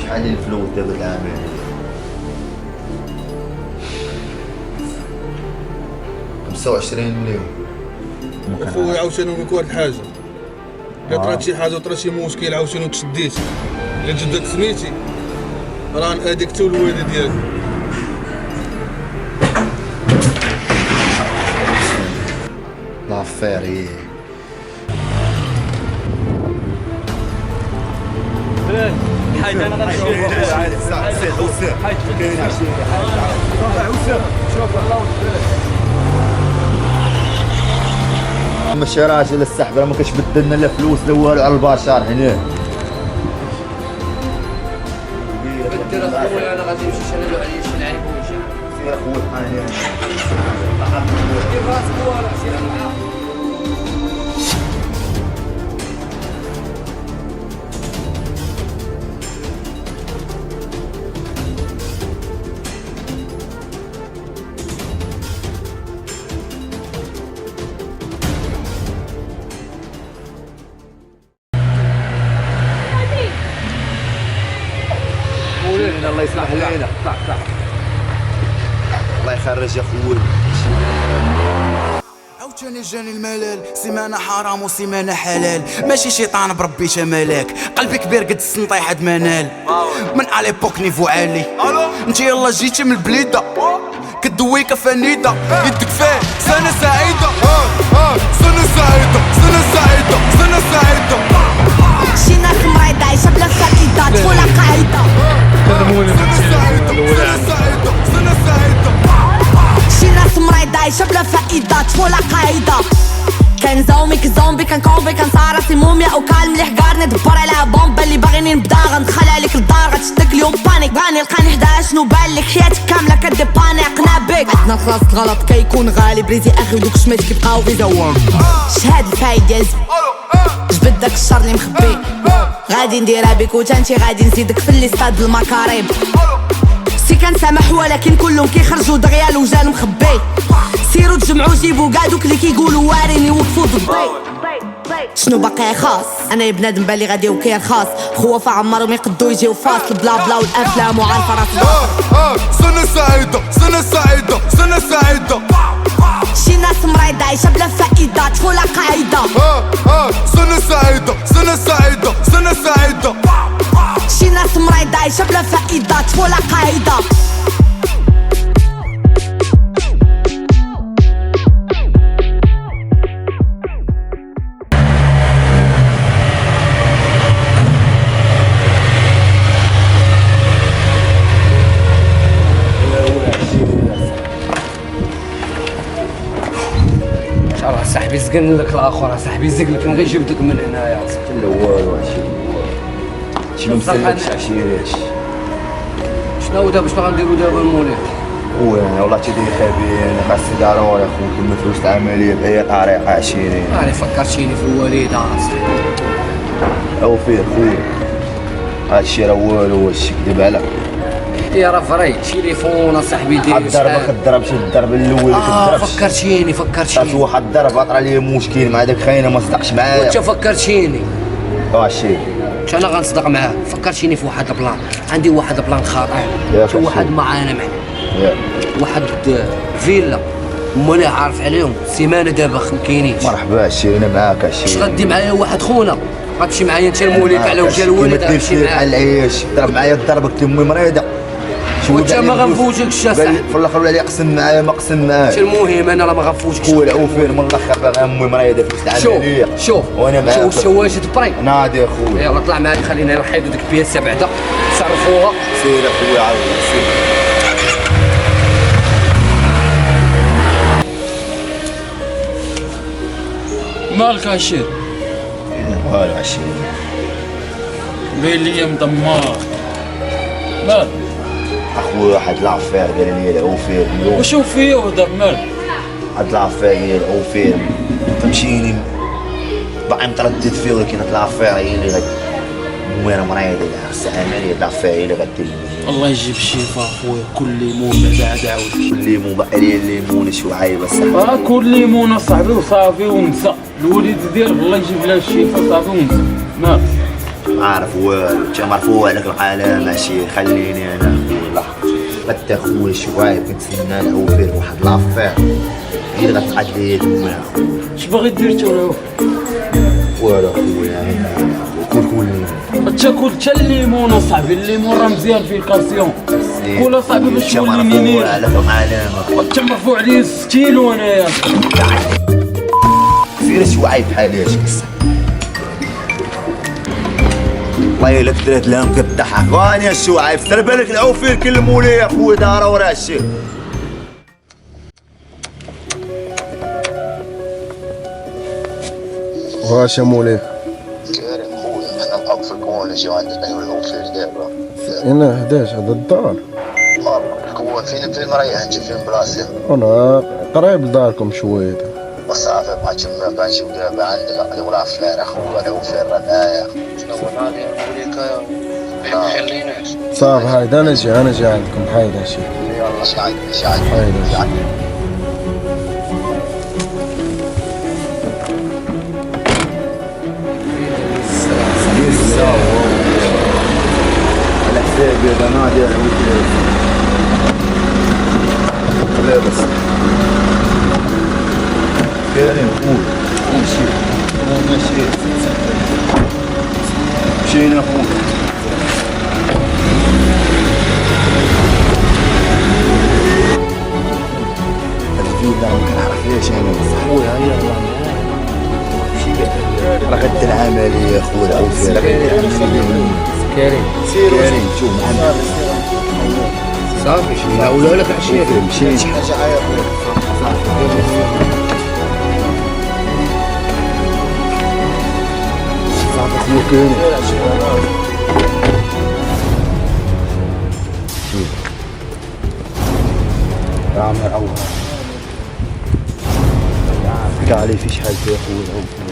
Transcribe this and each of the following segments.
شحال الفلوس دابا العامل؟ 25 مليون. اخويا عاوتاني نقول لك واحد الحاجه، الا طرات شي حاجه وطرا شي مشكل عاوتاني وتشديت الا جدت سميتي راه ناديك حتى الوالده ديالك. لافير هي حاج انا غنمشي ماشي راجل السحب راه ما كتبدل لنا لا فلوس لا والو على البشر هنا. بدل اخويا انا غادي نمشي نشري عليه شي لعيب ويمشي. سير اخويا بحال دير راسك ورا سير معاه. الله يسمح لنا. الله يخرج يا خويا. عاوتاني جاني الملال، سيمانة حرام وسيمانة حلال، ماشي شيطان بربي ملاك، قلبي كبير قد السنطاي حد ما نال، من اليبوك نيفو عالي، انت يلا جيتي من البليدة، كدوي كفانيدة، يدك فيه سنة سعيدة، سنة سعيدة، سنة سعيدة، سنة سعيدة. شي ناس مريضة عايشة بلا فائدة، طفولة قاعدة. شي ناس مريضة عايشة بلا فائدة، طفولة قاعدة. كنزومي كزومبي كنكومبي كنصار راسي موميا وكال مليح كارني دبر على بومبا اللي باغيني نبدا غندخل عليك للدار غتشدك اليوم بانيك بغاني نلقاني حدا شنو بالك حياتك كاملة كديباني عقنا بيك عندنا خلاص الغلط كيكون غالي بريزي اخي ودوك الشمات كيبقاو غير زوام شهاد الفايد ديال جبد داك الشر اللي مخبي غادي نديرها بك وتانتي غادي نزيدك في الليستاد المكاريب سي كنسامح ولكن كلهم كيخرجوا دغيا الوجال مخبي سيروا تجمعوا جيبوا كاع دوك اللي كيقولوا واريني وقفوا ضدي شنو باقي خاص انا يا بنادم بالي غادي وكاين خاص خوف عمرهم يقدوا يجيو فاصل بلا بلا والافلام وعارفه راسي سنة سعيدة سنة سعيدة سنة سعيدة شي ناس مريضة عايشة بلا فائدة طفولة قاعدة سنة سعيدة سنة سعيدة سنة سعيدة شي ناس مريضة عايشة بلا فائدة طفولة قاعدة صاحبي زقن لك الاخر صاحبي زق لك غير جبدك من هنايا لا والو شنو مسلكش عشيريش شنو دابا شنو غنديرو دابا المولد خويا والله تيدير خبير انا خاص ضروري اخويا كل فلوس العمليه باي طريقه عشيرين انا فكرتيني في الوالده او فيه خويا هادشي راه والو هادشي كذب عليك يا راه فري تليفون اصاحبي ديالي الضربه كضرب شي الضرب الاول كضرب فكرتيني صافي واحد الضربه طرا لي مشكل مع داك خاينه ما صدقش معايا وانت فكرتيني واش انا غنصدق معاه فكرتيني في واحد البلان عندي واحد البلان خاطئ شي واحد معانا معنا واحد فيلا مولاه عارف عليهم سيمانه دابا ما كاينينش مرحبا شي انا معاك شي اش غدي معايا واحد خونا غتمشي معايا انت المولد على وجه الوالد غتمشي معايا على العيش ضرب معايا الضربه قلت امي مريضه وانت ما غنفوتكش اصاحبي في الاخر ولا قسم معايا ما قسم معايا المهم انا راه ما غنفوتكش خويا العوفير من الاخر باغي امي مريضه فلوس العمليه شوف وانا معاك شوف واش تبري ناضي اخويا يلا طلع معايا خلينا نحيدو ديك البياسه بعدا تصرفوها سير اخويا عاود سير مالك عشير؟ والو عشير باين ليا مدمر مال؟ اخويا واحد لافير قال لي العوفير اليوم وشو فيه ودار مالك؟ واحد لافير هي العوفير فهمتيني باقي متردد فيه ولكن هاد لافير هي اللي غادي المهم مريضه خاصها عمليه لافير هي اللي غدير الله يجيب الشفاء اخويا كل ليمون بعد عاود كل ليمون باقي لي الليمون شي عايبه صح كل ليمون اصاحبي وصافي ونسى الوليد ديالك الله يجيب لها الشفاء صافي ونسى مالك عارف والو انت مرفوع لك العالم ماشي خليني انا لحظة حتى خويا شوية كنتسنى العوفير واحد لافير هي اللي غتعدي تما اش باغي دير تاو والو خويا كل تاكل حتى الليمون اصاحبي الليمون راه مزيان فيه الكالسيوم كل اصاحبي باش انت نولي مرفوع نينير لك العالم انت مرفوع عليا 6 كيلو انايا فير شوية بحالي اش قصة والله الا كثرت لهم كضحك واني الشوعي سير بالك العوفير كلموا لي يا خويا دارا ورا هادشي واش يا مولاي كريم خويا حنا نوقفك ونجيو عندك انا والعوفير دابا انا 11 هذا الدار هو فين مريح انت فين بلاصتك انا قريب لداركم شويه وصافي بقى تما بقى نجيو دابا عندك انا ولا فلان اخويا العوفير راه معايا شنو هو ناضي نقول لك خليناش صافي هايدا انا جاي عندكم هايدا شي يلا شعل هايدا على حسابي هذا نادي يا خويا لا بس كريم قول ماشي مشينا خويا الفيلا ما كنعرف ليش انا خويا هيا راه غد العملية يا خويا العوفي راه غد العملية كريم شوف محمد صافي لا ولا لك عشيه مشيت حاجه عايا صافي خويا كريم شوف راه مرعوب كاع عليه في شحال يا خويا العوفي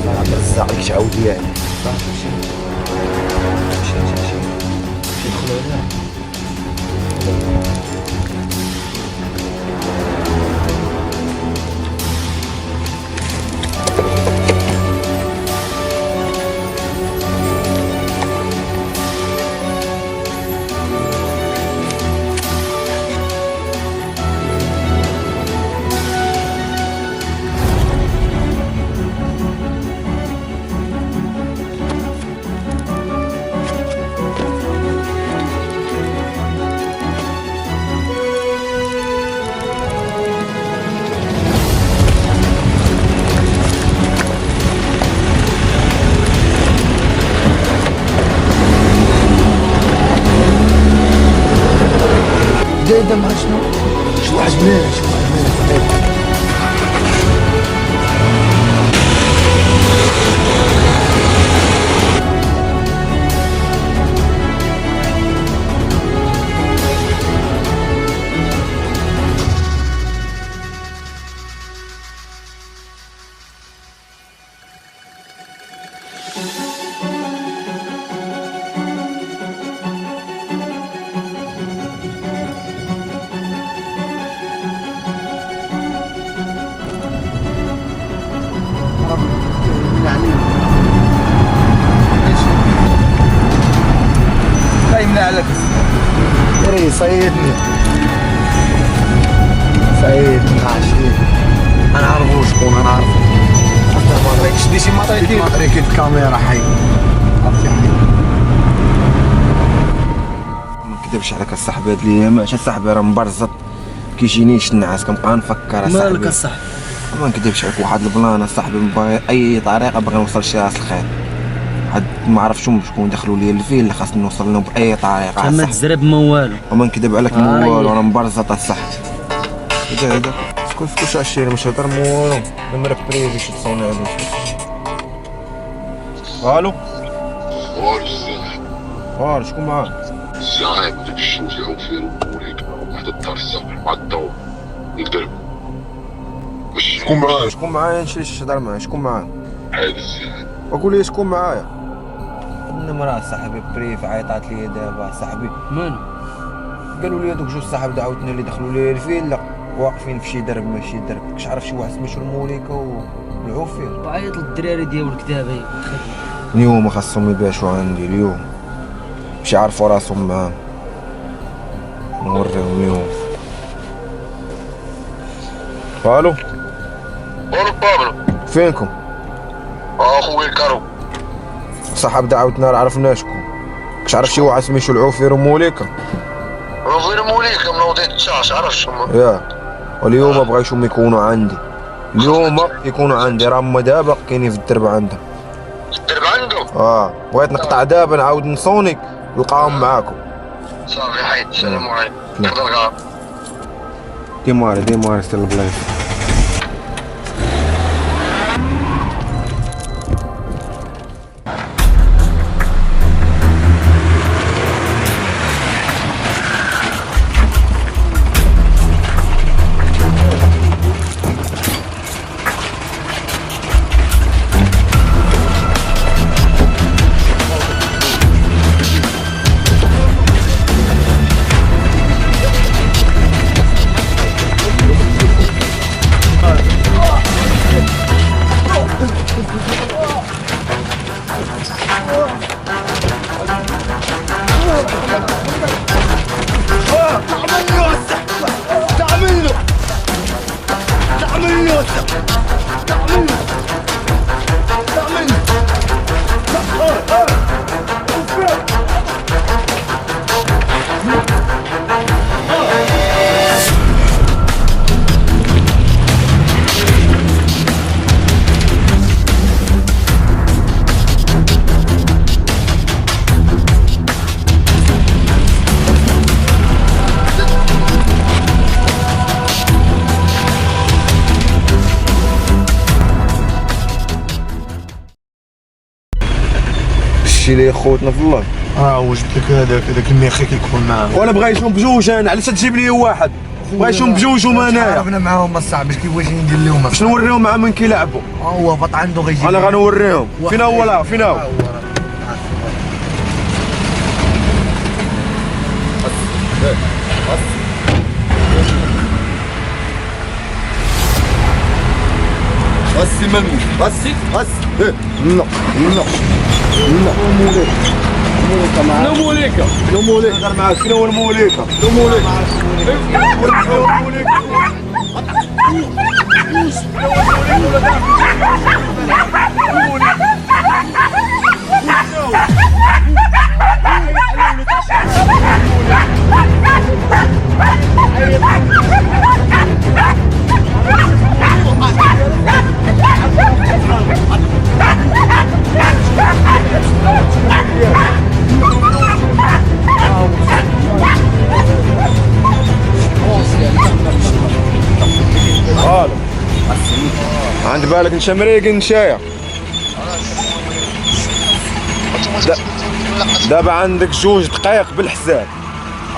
اللي عم ترزعلك تعاود يعني هذا مع شنو؟ شو واحد مالك قايمنا عليك دري صيدني عاشير انا عارفو شكون انا عارفو حتى ما دريكش دي شي مطريكي الكاميرا حي عرفتي حي ما نكذبش عليك الصاحبي هاد الايام ماشي صاحبي راه مبرزط كيجينيش النعاس كنبقى نفكر اصاحبي مالك اصاحبي ما نكذبش عليك واحد البلان اصاحبي باغي اي طريقه باغي نوصل شي راس الخير حد ما عرفتش شكون دخلوا لي الفيل خاصني نوصل لهم باي طريقه ما تزرب ما والو وما نكذب عليك ما والو انا مبرزط اصاحبي هذا سكون شاشير مش هضر ما والو نمر بريفي شي تصوني عليه الو وارش شكون معاك الزعيم ديك الشمس العوفير وليك واحد الدار الصبح مع الضوء نقدر شكون معايا نشري هضر معايا شكون معايا هذا الزعيم وقول لي شكون معايا النمرة صاحبي بريف عيطات لي دابا صاحبي من قالوا لي هذوك جوج صاحب دعوتنا اللي دخلوا لي الفيلا واقفين في شي درب ماشي درب كش عارف شي واحد سميتو الموليكا العوفير وعيط للدراري ديال الكتابه. اليوم خاصهم يباشوا عندي اليوم، مش يعرفوا راسهم معاهم، نوريهم اليوم. الو بابلو فينكم؟ اخويا الكارو. صاحب دعوتنا عرفناشكم، كش عرف شي واحد سميتو العوفير وموليكا؟ عوفير موليكا من وضيت التشاش عرفتهم. يا واليوم بغيتهم يكونوا عندي، اليوم يكونوا عندي، راهم دابا كاينين في الدرب عندهم. الدرب عندهم؟ بغيت نقطع دابا نعاود نصوني نلقاهم معاكم. صافي حيد السلام عليكم. نقدر كاع ديماري ستيل بلايص. الشي اللي خوتنا في الله. وجبت لك هذاك الميخي كيكون معاه. وانا بغيتهم بجوج، انا علاش تجيب لي واحد؟ بغيتهم بجوج وما انايا. عرفنا معاهم الصعب كيفاش ندير لهم. باش نوريهم مع من كيلعبوا. هو بط عنده غيجي. انا غنوريهم. فين هو؟ لا فين هو؟ غسي مني غسي لا موليكا غير معاك. شنو هو الموليكا؟ عند بالك نشمريق نشايا. دابا عندك جوج دقائق بالحساب،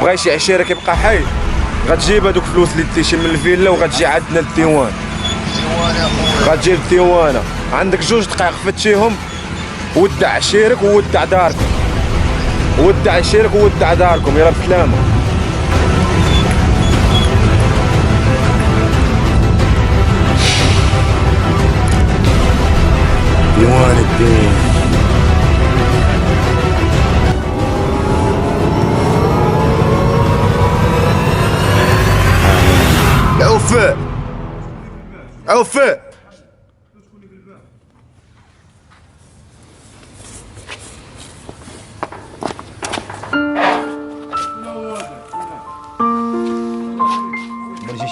بغا شي عشيرك يبقى حي، غتجيب هذوك الفلوس اللي تيشي من الفيلا وغتجي عندنا للديوان. غتجي للديوانه، عندك جوج دقائق فتشيهم، ودع عشيرك وودع داركم، ودع عشيرك وودع داركم، يلا بسلامه. ديوان الدين. عوفاء عوفاء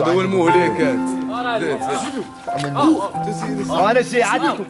هو المهلكات. انا جاي عندكم.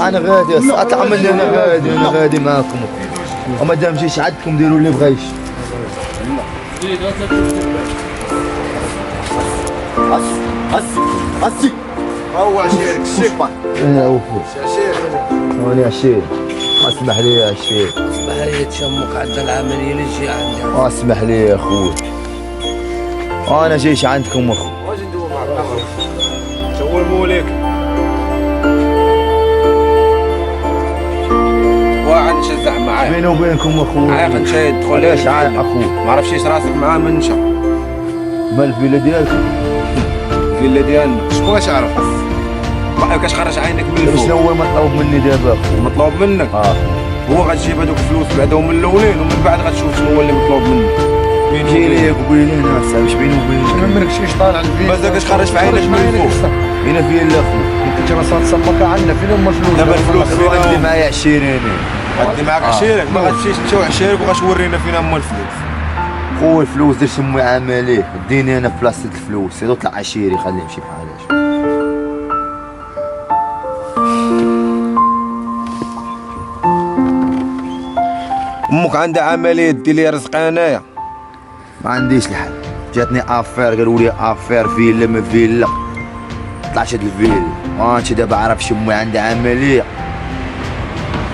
انا غادي اتعمل لي، انا غادي معاكم، وما دام جيش عندكم ديروا اللي بغيتش. اسي هو عشيرك الشيك. انا اوفو انا عشير. اسمح لي يا عشير. اسمح لي تشمك عندنا العمليه اللي جي عندنا. اسمح لي يا اخوي، انا جيش عندكم اخو. واش ندوي معك؟ شو هو المولك؟ عايق بيني وبينكم اخويا عايق نشاهد تدخل علاش عايق اخويا ما عرفتش ايش راسك معاه منشا مال الفيلا ديالكم الفيلا ديالنا شكون واش عرف رايك اش خرج عينك من الفوق شنو هو مطلوب مني دابا اخويا مطلوب منك هو غتجيب هذوك الفلوس بعدا هما الاولين ومن بعد غتشوف شنو هو اللي مطلوب منك جيني وبيني انا صاحبي باش بيني وبينك ما منك شيش طالع الفيلا مازال كتخرج في عينك من الفوق هنا فيلا اخويا انت راه تصمك عندنا فين هما الفلوس دابا الفلوس عندي فين معايا 20 غادي معاك عشيرك ما غاتمشيش انت وعشيرك وغتورينا فين هما الفلوس خويا الفلوس درت امي عمليه ديني انا في بلاصه الفلوس يلا طلع عشيري خليه يمشي بحالاش امك عندها عمليه دير لي رزق انايا ما عنديش الحل جاتني افير قالوا لي افير فيلا ما فيلا طلعت هاد الفيلا انت دابا عارف شمي عندها عمليه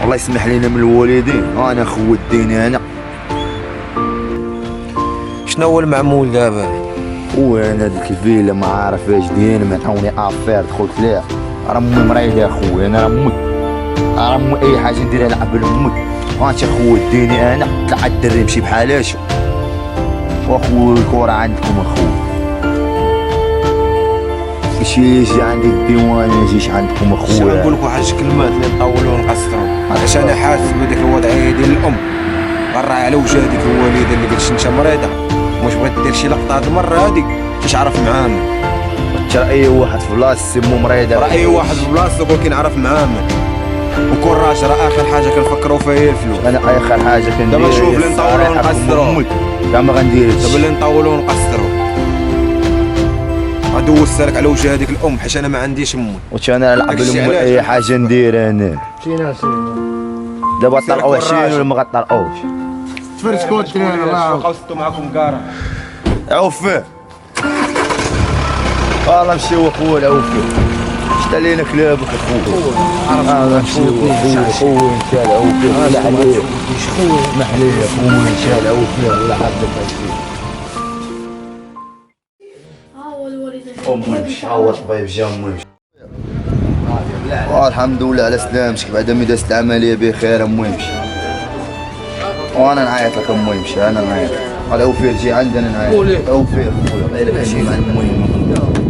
الله يسمح لينا من الوالدين انا خو الدين انا شنو هو المعمول دابا وانا ديك الفيلا ما عارف اش داير ما عاوني افير دخلت ليها راه امي مريضه اخويا انا راه مت راه امي اي حاجه نديرها نلعب بالمت انت خو الديني انا طلع الدري يمشي بحالاش واخو الكره عندكم اخويا شي يجي عندي الديوان ما يجيش عندكم اخويا نقول لك واحد الكلمات اللي نطولوا ونقصروا علاش انا حاسس بهذيك الوضعيه ديال الام غنراعي على وجه هذيك الوالده اللي قالت انت مريضه واش بغيت دير شي لقطه هاد المره هادي تعرف معامل ترى اي واحد في بلاصه سمو مريضه راه اي واحد في بلاصتو ولكن عرف معامل وكون راجل راه اخر حاجه كنفكروا فيها هي الفلوس انا اخر حاجه كندير دابا شوف اللي نطولوا ونقصروا كاع ما غنديرش دابا اللي نطولوا ونقصروا غدوز لك على وجه هذيك الام حيت انا ما عنديش امي واش انا نلعب داكشي بالام علاش؟ اي حاجه ندير انا شينا دابا طلعوا 20 ولا ما غطلعوش تفرسكوا الدراري الله يعاون قصتوا معكم كاره عوفه والله مشيو اخويا عوفه شتا لينا كلابك اخويا مشيو اخويا ان شاء الله عوفه الله عليك محليه اخويا ان شاء الله عوفه الله يحفظك امي مشي عوض طبيب جا امي مشي الحمد لله على سلامتك بعد ما دازت العمليه بخير امي مشي وانا نعيط لك امي مشي انا نعيط هذا اوفير جي عندنا نعيط اوفير خويا الله يلك شي مع امي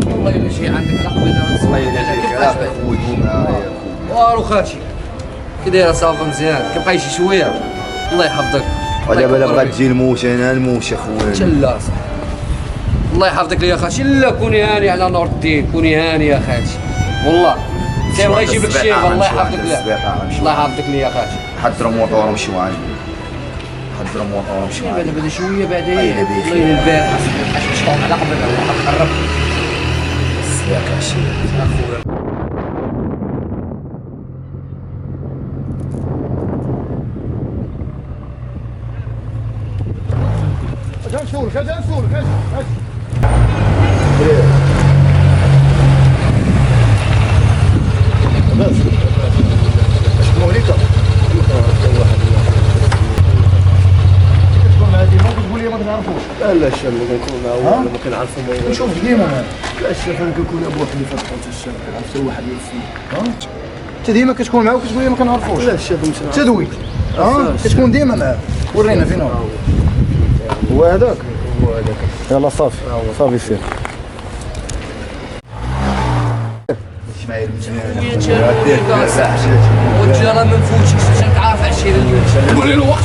والله الا شي عندك عقبنا الله يلك خويا معايا والو خالتي كي دايره صافا مزيان كيبقى شي شويه الله يحفظك ودابا بغات تجي الموش انا الموش اخويا تلا الله يحفظك لي يا خالتي لا كوني هاني على نور الدين كوني هاني يا خالتي والله سي بغا يجيب لك الشيف الله يحفظك ليه الله يحفظك لي يا خالتي حضروا موطور ومشيو عندي حضروا موطور ومشيو عندي بعدا شويه بعدا الله الله البارح شطون على قبل قرب ياك عشيه نسولك شكون وليك؟ شكون هادي ما كتقول لي ما كنعرفوش لا الشيخ اللي كنكون معاه ما كنعرفو نشوف ديما معاه لا الشيخ انا كنكون ابو واحد اللي فتح حتى الشيخ عرفت واحد يوفي انت ديما كتكون معاه وكتقول لي ما كنعرفوش لا الشيخ تدوي كتكون ديما معاه ورينا فين هو هذاك يلا صافي صافي سير اسماعيل والجيران ما نفوتش شاك عارف عشير اليوم قول لي الوقت